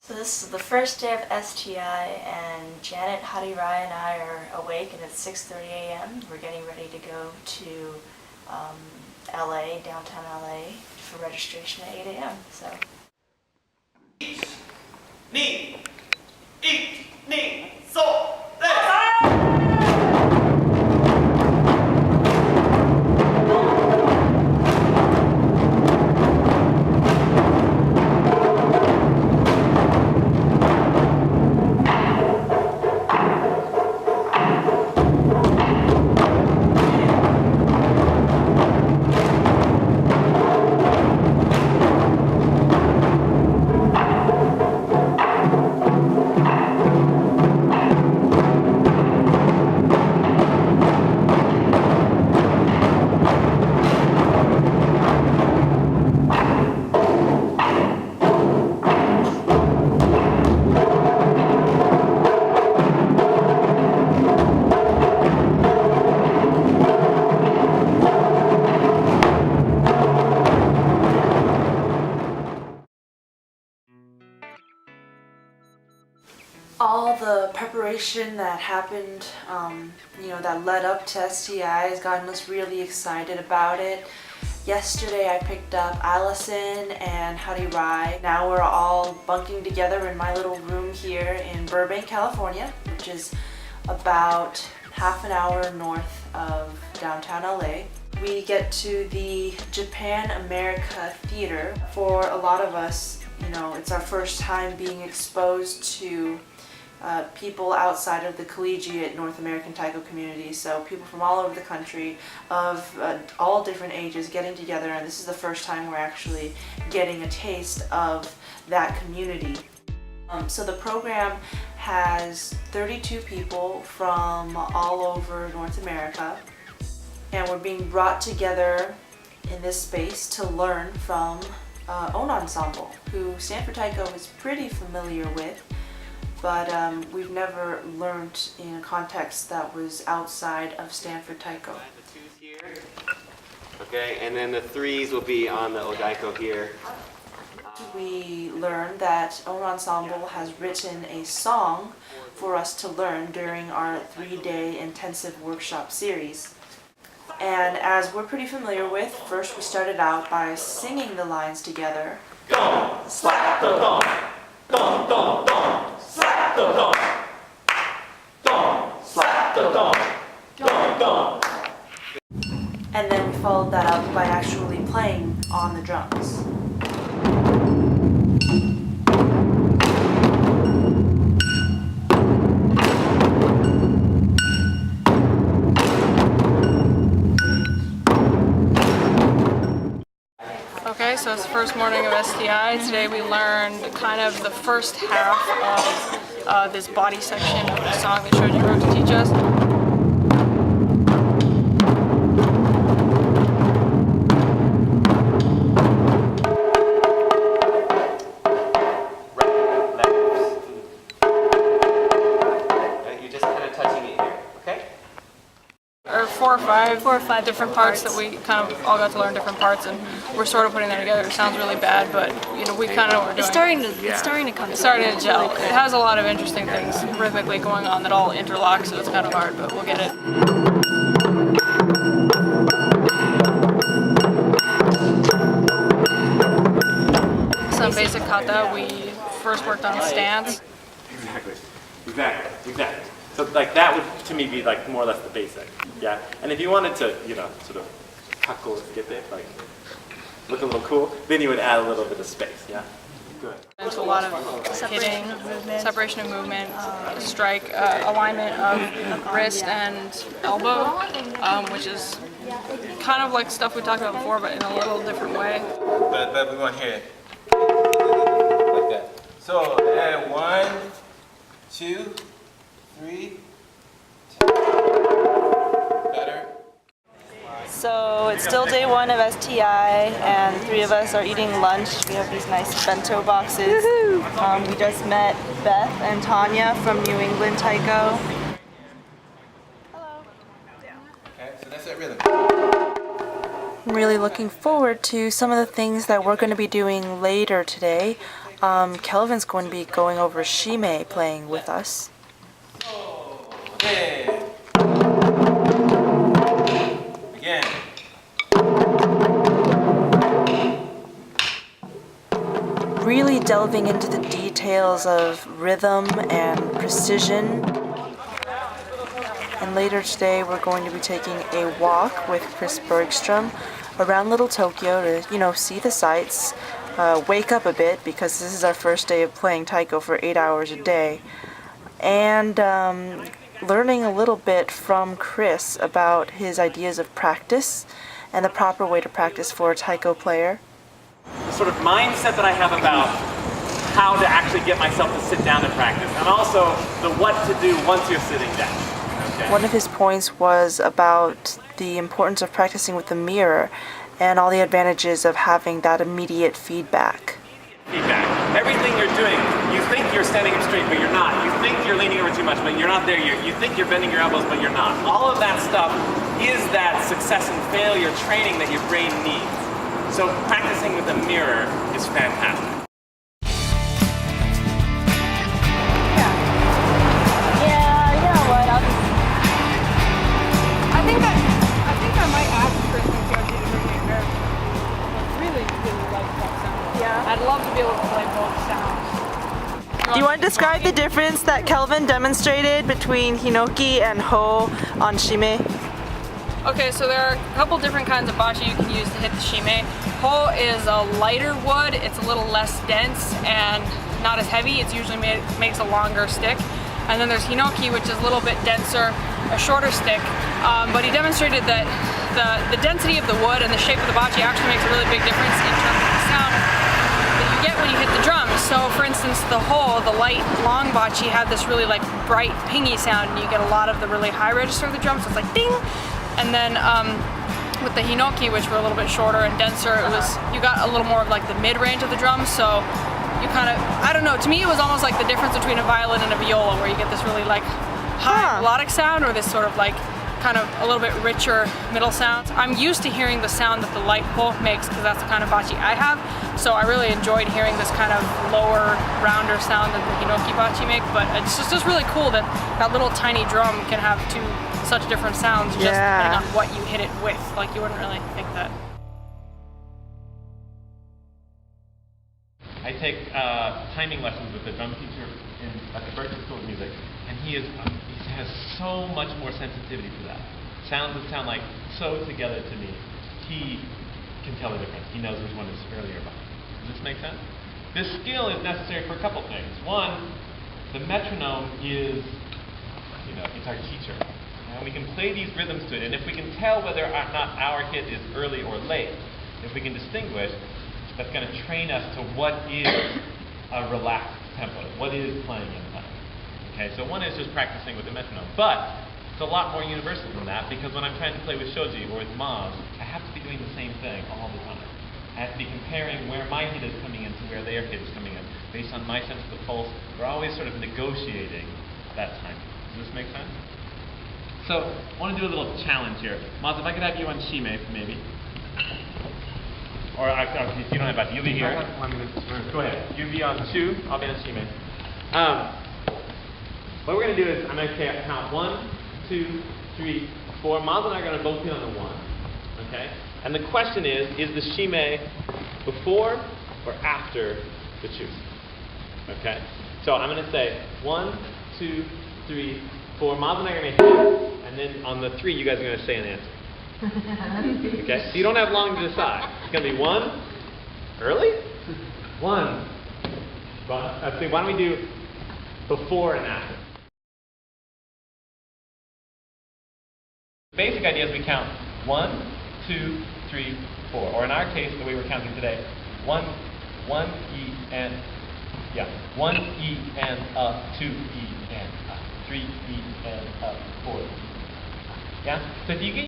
So this is the first day of STI, and Janet, Hadi Rai, and I are awake, and it's 6:30 a.m. We're getting ready to go to LA, downtown LA, for registration at 8 a.m. So. Ni, so, let's. All the preparation that happened, that led up to STI has gotten us really excited about it. Yesterday I picked up Allison and Hadi Rai. Now we're all bunking together in my little room here in Burbank, California, which is about half an hour north of downtown LA. We get to the Japan America Theater. For a lot of us, it's our first time being exposed to people outside of the collegiate North American Taiko community, so people from all over the country of all different ages getting together, and this is the first time we're actually getting a taste of that community. So the program has 32 people from all over North America, and we're being brought together in this space to learn from On Ensemble, who Stanford Taiko is pretty familiar with. But we've never learned in a context that was outside of Stanford Taiko. The twos here. Okay, and then the threes will be on the Odaiko here. We learned that On Ensemble has written a song for us to learn during our 3-day intensive workshop series. And as we're pretty familiar with, first we started out by singing the lines together. Gong, slap the gong, gong, gong, gong. Slap the gong, gong, slap the gong, gong, gong. And then we followed that up by actually playing on the drums. Okay, so it's the first morning of STI. Today we learned kind of the first half of this body section of the song that Shoji wrote to teach us. You're just kind of touching it here, okay? Or four or five different parts that we kind of all got to learn different parts, and we're sort of putting them together. It sounds really bad, but we kind of know what we're doing. It's starting to come. It's starting to gel. It has a lot of interesting things rhythmically going on that all interlock, so it's kind of hard, but we'll get it. Some basic kata. We first worked on stance. Exactly. So like that would to me be like more or less the basic, yeah. And if you wanted to, sort of tackle skip it, like look a little cool, then you would add a little bit of space, yeah. Good. Into a lot of hitting, separation of movement, strike, alignment of wrist and elbow, which is kind of like stuff we talked about before, but in a little different way. But we want to hear it like that. So 1, 2, 3. Better. So it's still day 1 of STI, and 3 of us are eating lunch. We have these nice bento boxes. We just met Beth and Tanya from New England Taiko. Hello. Okay, so that's that rhythm. I'm really looking forward to some of the things that we're going to be doing later today. Kelvin's going to be going over shime playing with us. Okay. Again. Really delving into the details of rhythm and precision. And later today we're going to be taking a walk with Chris Bergstrom around Little Tokyo to, see the sights, wake up a bit because this is our first day of playing taiko for 8 hours a day, and learning a little bit from Chris about his ideas of practice and the proper way to practice for a taiko player. The sort of mindset that I have about how to actually get myself to sit down and practice, and also the what to do once you're sitting down. Okay. One of his points was about the importance of practicing with the mirror and all the advantages of having that immediate feedback. Everything you're doing, you think you're standing up straight, but you're not. You think you're leaning over too much, but you're not there. You think you're bending your elbows, but you're not. All of that stuff is that success and failure training that your brain needs. So practicing with a mirror is fantastic. I might ask Chris and see if he can make it. I really like that sound. Yeah. I'd love to be able to play both sounds. Do you want to describe the difference that Kelvin demonstrated between hinoki and ho on shime? Okay, so there are a couple different kinds of bachi you can use to hit the shime. Ho is a lighter wood, it's a little less dense and not as heavy. It's usually makes a longer stick. And then there's hinoki, which is a little bit denser, a shorter stick. But he demonstrated that the density of the wood and the shape of the bachi actually makes a really big difference in terms of the sound that you get when you hit the drums. So for instance, the ho, the light, long bachi, had this really like bright, pingy sound, and you get a lot of the really high register of the drums, so it's like ding! And then with the hinoki, which were a little bit shorter and denser, you got a little more of like the mid-range of the drums, so you kind of, I don't know, to me it was almost like the difference between a violin and a viola, where you get this really like high melodic sound, or this sort of like kind of a little bit richer middle sound. I'm used to hearing the sound that the light ho makes because that's the kind of bachi I have, so I really enjoyed hearing this kind of lower, rounder sound that the hinoki bachi make, but it's just really cool that that little tiny drum can have such different sounds just depending on what you hit it with. Like, you wouldn't really think that. I take timing lessons with a drum teacher at the Berklee School of Music, and he has so much more sensitivity to that. Sounds that sound like so together to me, he can tell the difference. He knows which one is earlier behind. Does this make sense? This skill is necessary for a couple things. One, the metronome is, it's our teacher. And we can play these rhythms to it, and if we can tell whether or not our hit is early or late, if we can distinguish, that's going to train us to what is a relaxed tempo, what is playing in time. Okay, so one is just practicing with the metronome, but it's a lot more universal than that, because when I'm trying to play with shoji or with Maz, I have to be doing the same thing all the time. I have to be comparing where my hit is coming in to where their hit is coming in, based on my sense of the pulse. We're always sort of negotiating that time. Does this make sense? So, I want to do a little challenge here. Maz, if I could have you on shime, maybe. Or if you don't have that, you'll be here. Go ahead. You be on 2, I'll be on shime. What we're going to do is, I'm going to count 1, 2, 3, 4. Maz and I are going to both be on the 1. Okay? And the question is the shime before or after the chu? Okay? So I'm going to say 1, 2, 3, 4. Maz and I are going to hit, and then on the 3, you guys are going to say an answer. Okay? So you don't have long to decide. It's going to be 1, early? 1. Let's see, why don't we do before and after? The basic idea is we count 1, 2, 3, 4. Or in our case, the way we're counting today, 1 E and 1 E and up, 2 E and up, 3 E and up, 4 E. Yeah? So if you get